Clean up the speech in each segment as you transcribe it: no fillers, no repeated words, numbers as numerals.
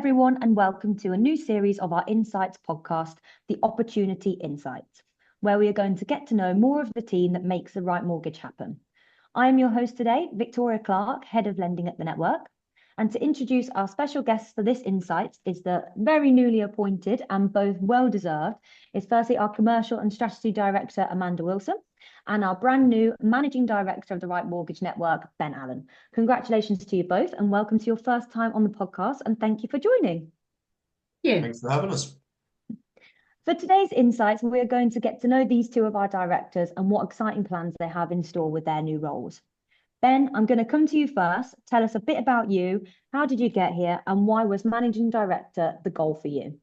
everyone, and welcome to a new series of our Insights podcast, The Opportunity Insights, where we are going to get to know more of the team that makes the right mortgage happen. I am your host today, Victoria Clark, Head of Lending at the Network. And to introduce our special guest for this Insights is the very newly appointed and both well-deserved is firstly our Commercial and Strategy Director, Amanda Wilson, and our brand new Managing Director of the Right Mortgage Network, Ben Allen. Congratulations to you both and welcome to your first time on the podcast and thank you for joining. Yeah. Thanks for having us. For today's Insights, we're going to get to know these two of our directors and what exciting plans they have in store with their new roles. Ben, I'm going to come to you first. Tell us a bit about you. How did you get here and why was Managing Director the goal for you?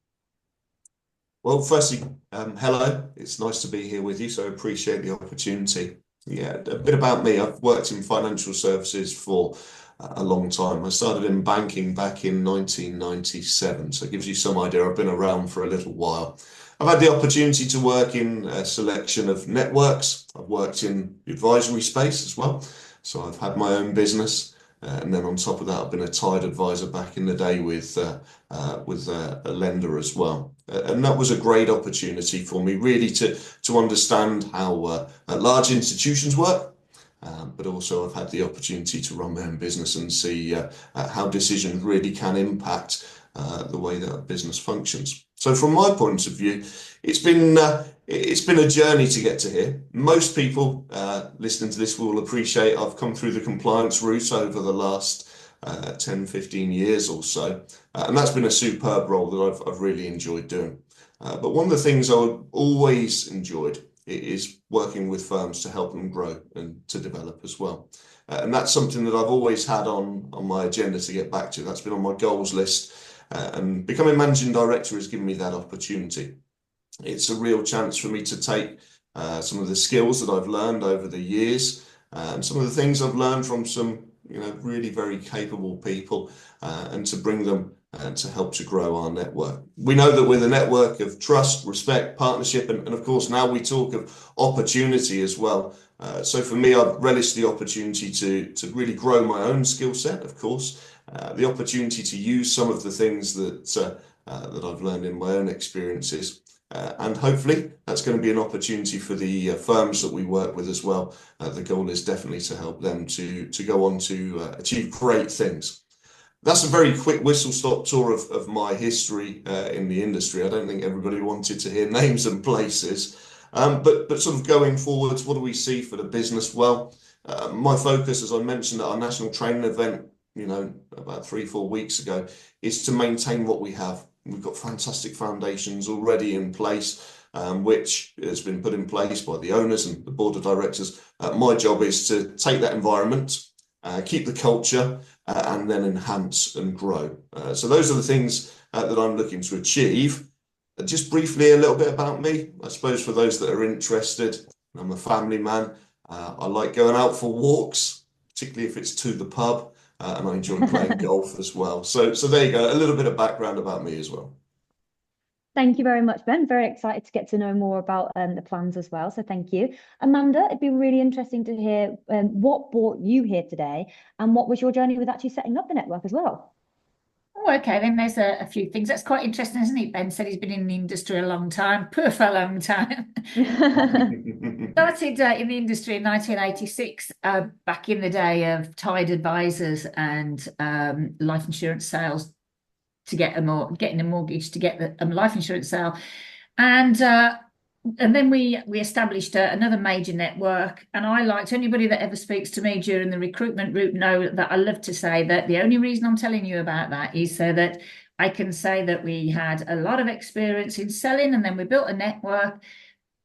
Well, firstly, hello. It's nice to be here with you, so I appreciate the opportunity. Yeah, a bit about me. I've worked in financial services for a long time. I started in banking back in 1997, so it gives you some idea. I've been around for a little while. I've had the opportunity to work in a selection of networks. I've worked in the advisory space as well, so I've had my own business. And then on top of that, I've been a tied advisor back in the day with a lender as well. And that was a great opportunity for me really to understand how large institutions work. But also I've had the opportunity to run my own business and see how decisions really can impact the way that a business functions. So from my point of view, it's been a journey to get to here. Most people listening to this will appreciate I've come through the compliance route over the last 10, 15 years or so. And that's been a superb role that I've really enjoyed doing. But one of the things I've always enjoyed is working with firms to help them grow and to develop as well. And that's something that I've always had on my agenda to get back to. That's been on my goals list. And becoming managing director has given me that opportunity. It's a real chance for me to take some of the skills that I've learned over the years and some of the things I've learned from some, really very capable people and to bring them to help to grow our network. We know that we're the network of trust, respect, partnership, and of course now we talk of opportunity as well. So for me, I've relished the opportunity to really grow my own skill set, of course, the opportunity to use some of the things that I've learned in my own experiences. And hopefully that's going to be an opportunity for the firms that we work with as well. The goal is definitely to help them to go on to achieve great things. That's a very quick whistle-stop tour of my history in the industry. I don't think everybody wanted to hear names and places. But sort of going forwards, what do we see for the business? Well, my focus, as I mentioned at our national training event, about 3-4 weeks ago, is to maintain what we have. We've got fantastic foundations already in place, which has been put in place by the owners and the board of directors. My job is to take that environment, keep the culture, and then enhance and grow. So those are the things that I'm looking to achieve. Just briefly, a little bit about me. I suppose for those that are interested, I'm a family man. I like going out for walks, particularly if it's to the pub. And I enjoy playing golf as well. So there you go, a little bit of background about me as well. Thank you very much, Ben. Very excited to get to know more about the plans as well. So thank you. Amanda, it'd be really interesting to hear what brought you here today and what was your journey with actually setting up the network as well? Oh, okay, then there's a few things. That's quite interesting, isn't it? Ben said he's been in the industry a long time, for a long time. Started in the industry in 1986, back in the day of tied advisors and life insurance sales to get getting a mortgage to get a life insurance sale. And then we established another major network. And I liked anybody that ever speaks to me during the recruitment route know that I love to say that the only reason I'm telling you about that is so that I can say that we had a lot of experience in selling, and then we built a network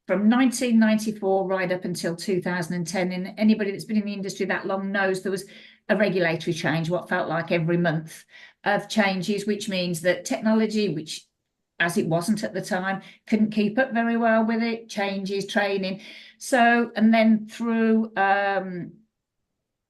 from 1994 right up until 2010. And anybody that's been in the industry that long knows there was a regulatory change, what felt like every month of changes, which means that technology, which as it wasn't at the time, couldn't keep up very well with it, changes, training. So, and then through a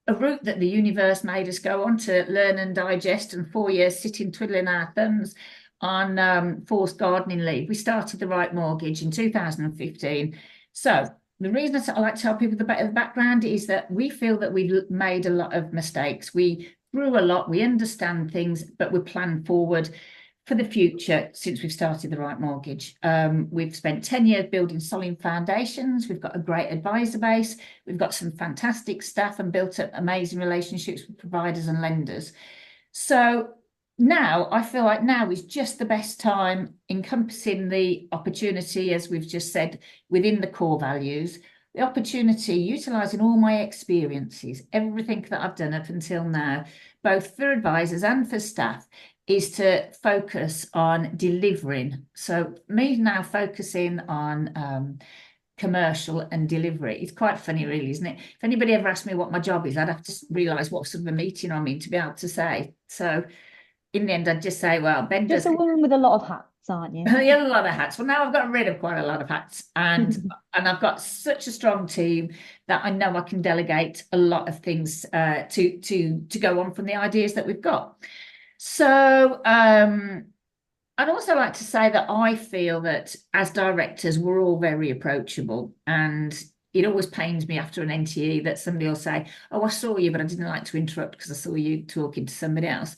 route that the universe made us go on to learn and digest, and 4 years sitting twiddling our thumbs on forced gardening leave, we started the Right Mortgage in 2015. So the reason I like to tell people the background is that we feel that we've made a lot of mistakes. We through a lot, we understand things, but we plan forward for the future since we've started The Right Mortgage. We've spent 10 years building solid foundations. We've got a great advisor base. We've got some fantastic staff and built up amazing relationships with providers and lenders. So now I feel like now is just the best time, encompassing the opportunity, as we've just said, within the core values, the opportunity, utilising all my experiences, everything that I've done up until now, both for advisors and for staff, is to focus on delivering. So me now focusing on commercial and delivery. It's quite funny, really, isn't it? If anybody ever asked me what my job is, I'd have to realise what sort of a meeting I'm in to be able to say. So in the end, I'd just say, well, Ben does. Just a woman with a lot of hats, aren't you? Yeah, a lot of hats. Well, now I've got rid of quite a lot of hats, and I've got such a strong team that I know I can delegate a lot of things to go on from the ideas that we've got. So I'd also like to say that I feel that as directors, we're all very approachable, and it always pains me after an NTE that somebody will say, oh, I saw you, but I didn't like to interrupt because I saw you talking to somebody else.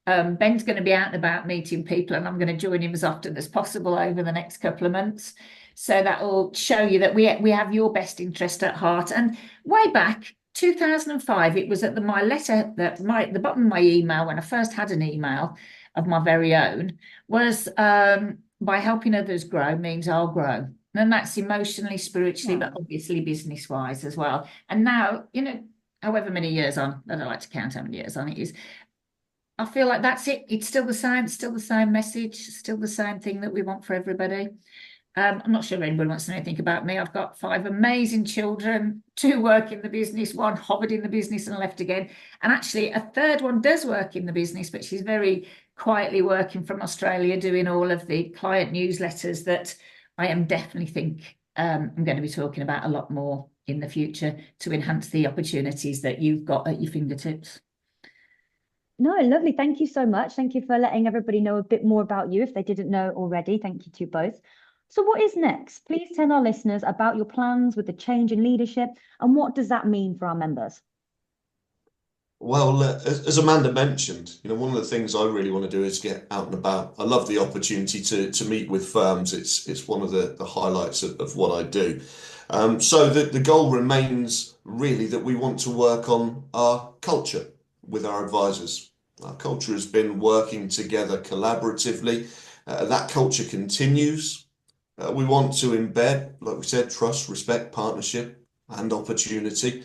Ben's going to be out and about meeting people, and I'm going to join him as often as possible over the next couple of months. So that will show you that we have your best interest at heart. And way back, 2005, it was at the bottom of my email, when I first had an email of my very own, was by helping others grow means I'll grow. And that's emotionally, spiritually, but obviously business-wise as well. And now, however many years on, I don't like to count how many years on it is, I feel like that's it. It's still the same message, still the same thing that we want for everybody. I'm not sure if anybody wants to know anything about me. I've got 5 amazing children, 2 work in the business, 1 hovered in the business and left again. And actually a 3rd one does work in the business, but she's very quietly working from Australia, doing all of the client newsletters that I am definitely think I'm going to be talking about a lot more in the future to enhance the opportunities that you've got at your fingertips. No, lovely. Thank you so much. Thank you for letting everybody know a bit more about you if they didn't know already. Thank you to you both. So what is next? Please tell our listeners about your plans with the change in leadership, and what does that mean for our members? Well, as Amanda mentioned, one of the things I really want to do is get out and about. I love the opportunity to meet with firms. It's one of the highlights of what I do. So the goal remains really that we want to work on our culture with our advisors. Our culture has been working together collaboratively. That culture continues. We want to embed, like we said, trust, respect, partnership, and opportunity.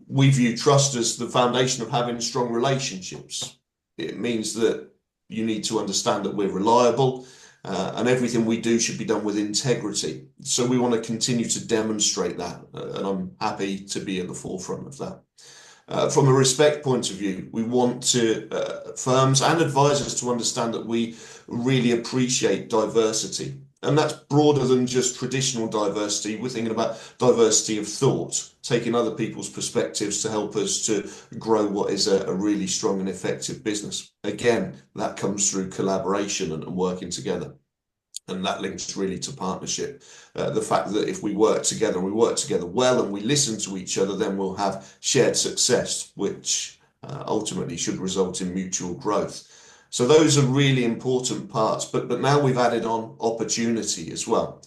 We view trust as the foundation of having strong relationships. It means that you need to understand that we're reliable, and everything we do should be done with integrity. So we want to continue to demonstrate that, and I'm happy to be at the forefront of that. From a respect point of view, we want firms and advisors to understand that we really appreciate diversity. And that's broader than just traditional diversity. We're thinking about diversity of thought, taking other people's perspectives to help us to grow what is a really strong and effective business. Again, that comes through collaboration and working together. And that links really to partnership. The fact that if we work together and we work together well and we listen to each other, then we'll have shared success, which ultimately should result in mutual growth. So those are really important parts, but now we've added on opportunity as well.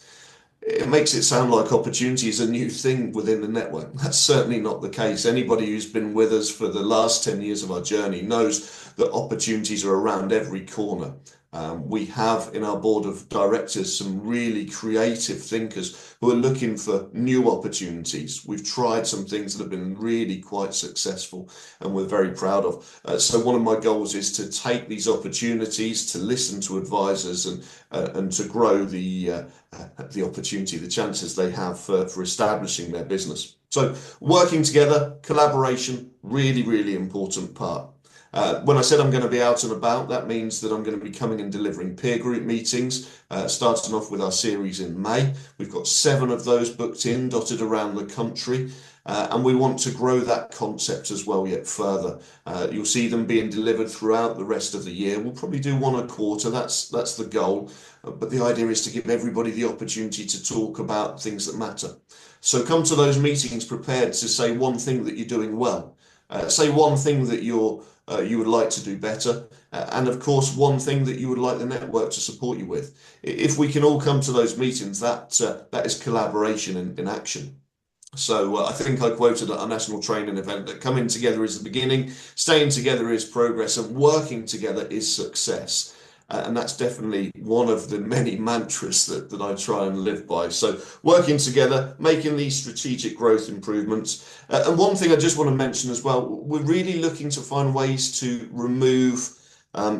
It makes it sound like opportunity is a new thing within the network. That's certainly not the case. Anybody who's been with us for the last 10 years of our journey knows that opportunities are around every corner. We have in our board of directors some really creative thinkers who are looking for new opportunities. We've tried some things that have been really quite successful and we're very proud of. So one of my goals is to take these opportunities, to listen to advisors and to grow the opportunity, the chances they have for establishing their business. So working together, collaboration, really, really important part. When I said I'm going to be out and about, that means that I'm going to be coming and delivering peer group meetings, starting off with our series in May. We've got 7 of those booked in, dotted around the country, and we want to grow that concept as well yet further. You'll see them being delivered throughout the rest of the year. We'll probably do 1 a quarter, that's the goal, but the idea is to give everybody the opportunity to talk about things that matter. So come to those meetings prepared to say one thing that you're doing well. Say one thing that you would like to do better, and of course, one thing that you would like the network to support you with. If we can all come to those meetings, that is collaboration in action. So I think I quoted at a national training event that coming together is the beginning, staying together is progress, and working together is success. And that's definitely one of the many mantras that I try and live by. So working together, making these strategic growth improvements. And one thing I just want to mention as well, we're really looking to find ways to remove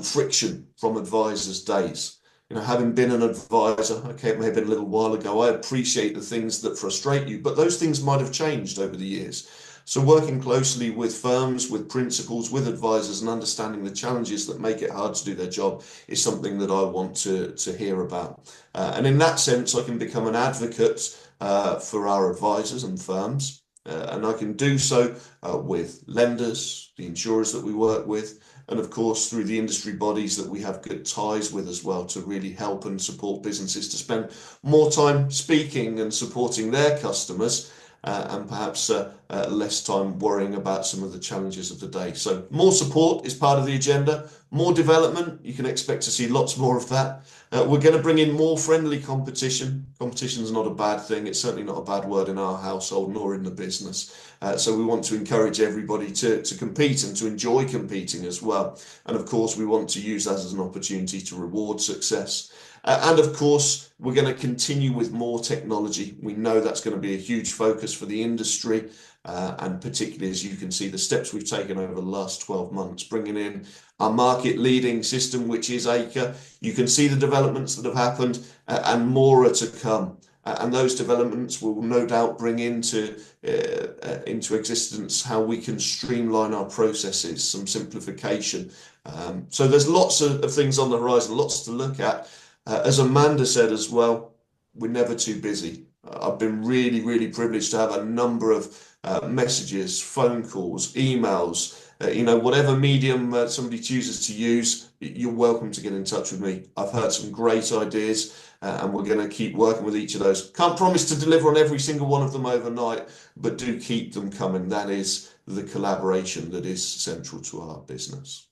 friction from advisors' days. Having been an advisor, okay, it may have been a little while ago, I appreciate the things that frustrate you, but those things might have changed over the years. So working closely with firms, with principals, with advisors, and understanding the challenges that make it hard to do their job is something that I want to hear about. And in that sense, I can become an advocate for our advisors and firms. And I can do so with lenders, the insurers that we work with, and of course through the industry bodies that we have good ties with as well, to really help and support businesses to spend more time speaking and supporting their customers, and perhaps less time worrying about some of the challenges of the day. So more support is part of the agenda, more development, you can expect to see lots more of that. We're going to bring in more friendly competition. Competition is not a bad thing. It's certainly not a bad word in our household nor in the business. So we want to encourage everybody to compete and to enjoy competing as well. And of course, we want to use that as an opportunity to reward success. And of course, we're going to continue with more technology. We know that's going to be a huge focus for the industry. And particularly, as you can see, the steps we've taken over the last 12 months, bringing in our market leading system, which is Acre. You can see the developments that have happened, and more are to come. And those developments will no doubt bring into existence how we can streamline our processes, some simplification. So there's lots of things on the horizon, lots to look at. As Amanda said as well, we're never too busy. I've been really, really privileged to have a number of messages, phone calls, emails, whatever medium somebody chooses to use, you're welcome to get in touch with me. I've heard some great ideas, and we're going to keep working with each of those. Can't promise to deliver on every single one of them overnight, but do keep them coming. That is the collaboration that is central to our business.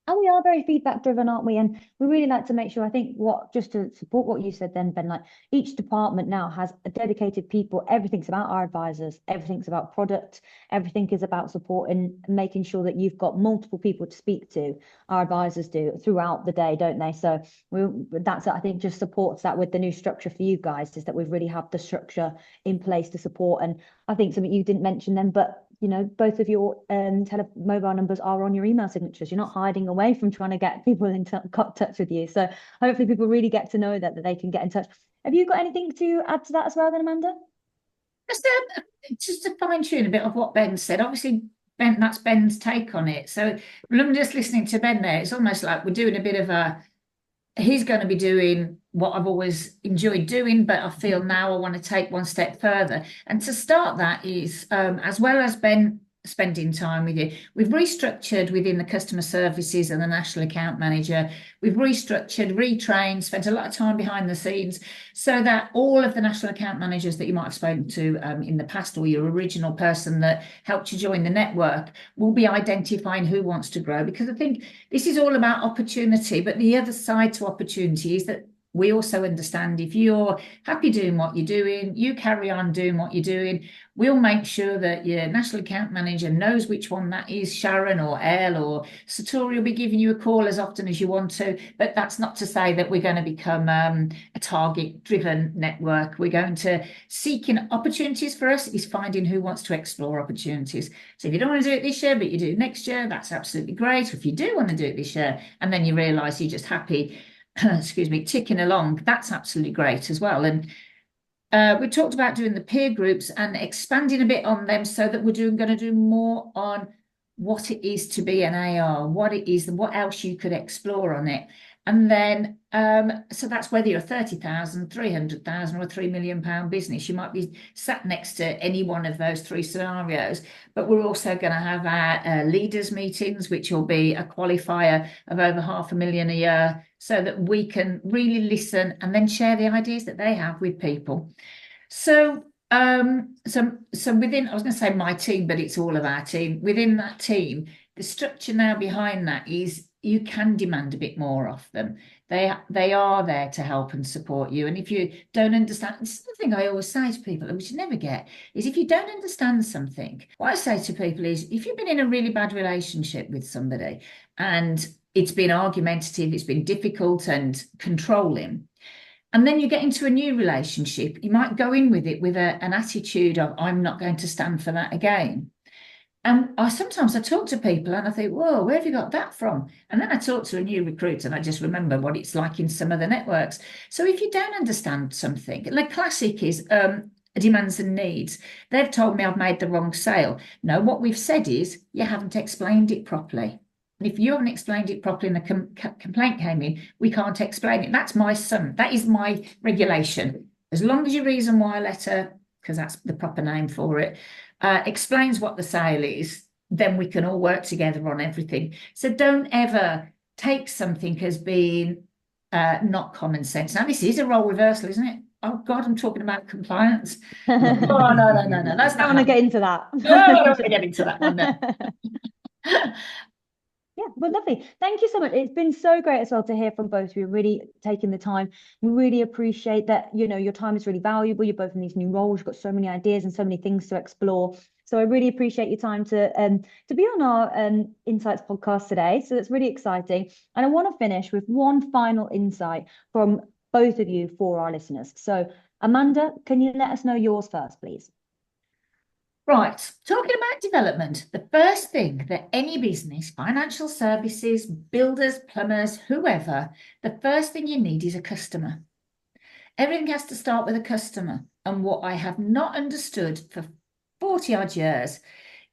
And we are very feedback driven, aren't we? And we really like to make sure, I think, just to support what you said then, Ben, like each department now has a dedicated people. Everything's about our advisors, everything's about product, everything is about support and making sure that you've got multiple people to speak to. Our advisors do throughout the day, don't they? So that's, I think, just supports that with the new structure for you guys, is that we've really have the structure in place to support. And I think something you didn't mention then, but both of your mobile numbers are on your email signatures. You're not hiding away from trying to get people in touch with you. So hopefully people really get to know that they can get in touch. Have you got anything to add to that as well then, Amanda? Just to fine tune a bit of what Ben said. Obviously, Ben, that's Ben's take on it. So I'm just listening to Ben there. It's almost like we're doing a bit of he's going to be doing what I've always enjoyed doing, but I feel now I want to take one step further. And to start that is, as well as Ben spending time with you, we've restructured within the customer services and the national account manager. We've restructured, retrained, spent a lot of time behind the scenes so that all of the national account managers that you might have spoken to in the past, or your original person that helped you join the network, will be identifying who wants to grow. Because I think this is all about opportunity, but the other side to opportunity is that we also understand if you're happy doing what you're doing, you carry on doing what you're doing. We'll make sure that your national account manager knows which one that is. Sharon or Elle or Satori will be giving you a call as often as you want to. But that's not to say that we're going to become a target-driven network. We're going to seeking opportunities. For us is finding who wants to explore opportunities. So if you don't want to do it this year, but you do it next year, that's absolutely great. If you do want to do it this year, and then you realise you're just happy, excuse me, ticking along, that's absolutely great as well. And we talked about doing the peer groups and expanding a bit on them, so that we're going to do more on what it is to be an AR, what it is, and what else you could explore on it. And then, so that's whether you're 30,000, 300,000 or a £3 million business, you might be sat next to any one of those three scenarios. But we're also going to have our leaders meetings, which will be a qualifier of over $500,000 a year, so that we can really listen and then share the ideas that they have with people. So So within, I was going to say my team, but it's all of our team. Within that team, the structure now behind that is you can demand a bit more of them. They are there to help and support you. And if you don't understand, this is the thing I always say to people, which you never get, is if you don't understand something, what I say to people is if you've been in a really bad relationship with somebody and it's been argumentative, it's been difficult and controlling, and then you get into a new relationship, you might go in with it with an attitude of, I'm not going to stand for that again. And sometimes I talk to people and I think, whoa, where have you got that from? And then I talk to a new recruit and I just remember what it's like in some other networks. So if you don't understand something, the classic is demands and needs. They've told me I've made the wrong sale. No, what we've said is you haven't explained it properly. And if you haven't explained it properly and a complaint came in, we can't explain it. That's my sum. That is my regulation. As long as your reason why letter, because that's the proper name for it, explains what the sale is, then we can all work together on everything. So don't ever take something as being not common sense. Now, this is a role reversal, isn't it? Oh God, I'm talking about compliance. Oh, no. That's I don't want to get into that. No, I don't want to get into that one. No. Yeah, well, lovely. Thank you so much. It's been so great as well to hear from both of you, really taking the time. We really appreciate that, your time is really valuable. You're both in these new roles. You've got so many ideas and so many things to explore. So I really appreciate your time to be on our Insights podcast today. So that's really exciting. And I want to finish with one final insight from both of you for our listeners. So Amanda, can you let us know yours first, please? Right, talking about development, the first thing that any business, financial services, builders, plumbers, whoever, the first thing you need is a customer. Everything has to start with a customer. And what I have not understood for 40 odd years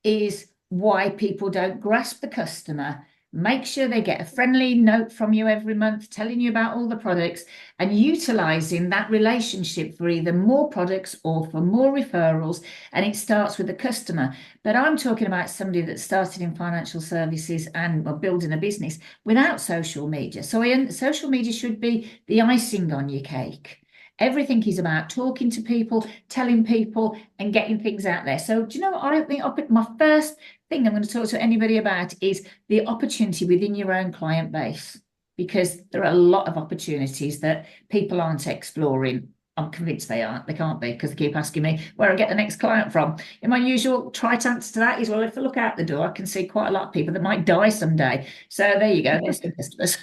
is why people don't grasp the customer, make sure they get a friendly note from you every month telling you about all the products and utilizing that relationship for either more products or for more referrals. And it starts with the customer. But I'm talking about somebody that started in financial services and building a business without social media. So social media should be the icing on your cake. Everything is about talking to people, telling people, and getting things out there. So do you know what I think? My first thing I'm going to talk to anybody about is the opportunity within your own client base, because there are a lot of opportunities that people aren't exploring. I'm convinced they aren't. They can't be, because they keep asking me where I get the next client from. And my usual trite answer to that is, well, if I look out the door, I can see quite a lot of people that might die someday. So there you go. There's some customers.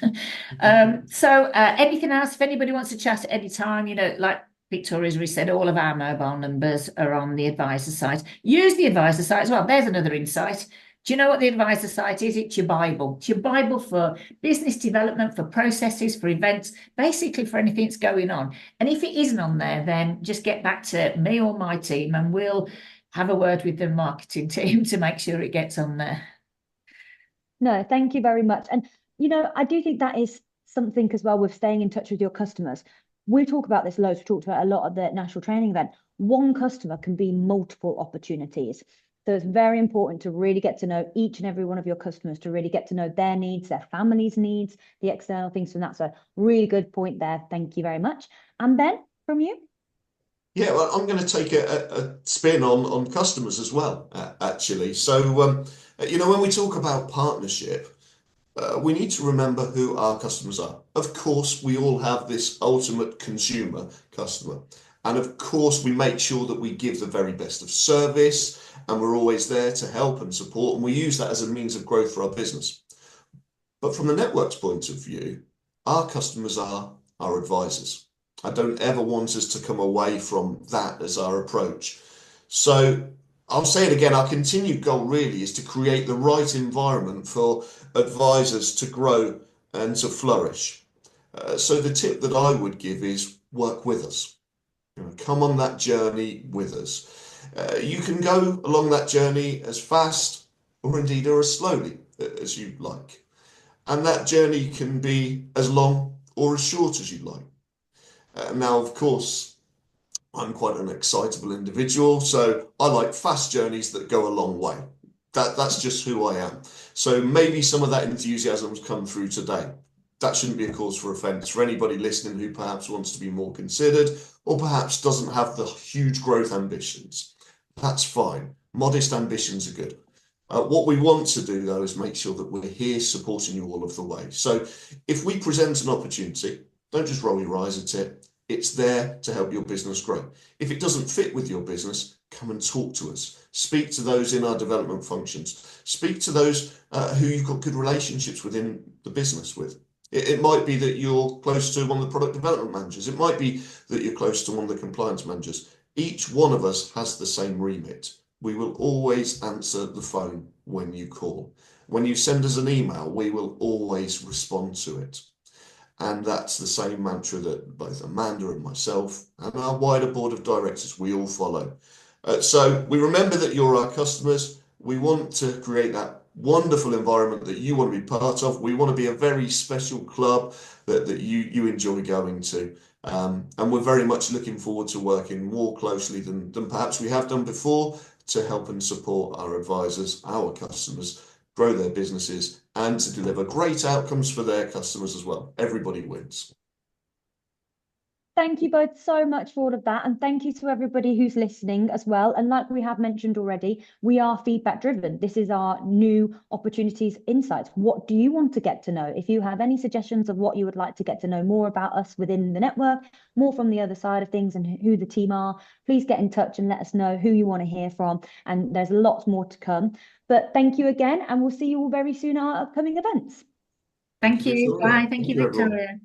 Anything else? If anybody wants to chat at any time, like Victoria's already said, all of our mobile numbers are on the advisor site. Use the advisor site as well. There's another insight. Do you know what the advisor site is? It's your Bible. It's your Bible for business development, for processes, for events, basically for anything that's going on. And if it isn't on there, then just get back to me or my team and we'll have a word with the marketing team to make sure it gets on there. No, thank you very much. And, I do think that is something as well with staying in touch with your customers. We talk about this loads. We talked about a lot at the national training event. One customer can be multiple opportunities. So it's very important to really get to know each and every one of your customers, to really get to know their needs, their family's needs, the external things from that. So really good point there. Thank you very much. And Ben, from you? Yeah, well, I'm going to take a spin on customers as well, actually. So, when we talk about partnership, we need to remember who our customers are. Of course, we all have this ultimate consumer customer. And of course, we make sure that we give the very best of service and we're always there to help and support. And we use that as a means of growth for our business. But from the network's point of view, our customers are our advisors. I don't ever want us to come away from that as our approach. So I'll say it again, our continued goal really is to create the right environment for advisors to grow and to flourish. So the tip that I would give is work with us. Come on that journey with us. You can go along that journey as fast or indeed or as slowly as you like. And that journey can be as long or as short as you like. Now, of course, I'm quite an excitable individual, so I like fast journeys that go a long way. That's just who I am. So maybe some of that enthusiasm's come through today. that shouldn't be a cause for offence for anybody listening who perhaps wants to be more considered or perhaps doesn't have the huge growth ambitions. That's fine. Modest ambitions are good. What we want to do, though, is make sure that we're here supporting you all of the way. So if we present an opportunity, don't just roll your eyes at it. It's there to help your business grow. If it doesn't fit with your business, come and talk to us. Speak to those in our development functions. Speak to those who you've got good relationships within the business with. It might be that you're close to one of the product development managers. It might be that you're close to one of the compliance managers. Each one of us has the same remit. We will always answer the phone when you call. When you send us an email, we will always respond to it. And that's the same mantra that both Amanda and myself and our wider board of directors, we all follow. So we remember that you're our customers. We want to create that wonderful environment that you want to be part of. We want to be a very special club that you enjoy going to. And we're very much looking forward to working more closely than perhaps we have done before to help and support our advisors, our customers, grow their businesses and to deliver great outcomes for their customers as well. Everybody wins. Thank you both so much for all of that. And thank you to everybody who's listening as well. And like we have mentioned already, we are feedback driven. This is our new opportunities insights. What do you want to get to know? If you have any suggestions of what you would like to get to know more about us within the network, more from the other side of things and who the team are, please get in touch and let us know who you want to hear from. And there's lots more to come. But thank you again, and we'll see you all very soon at our upcoming events. Thank you. Bye. Thank you, Victoria.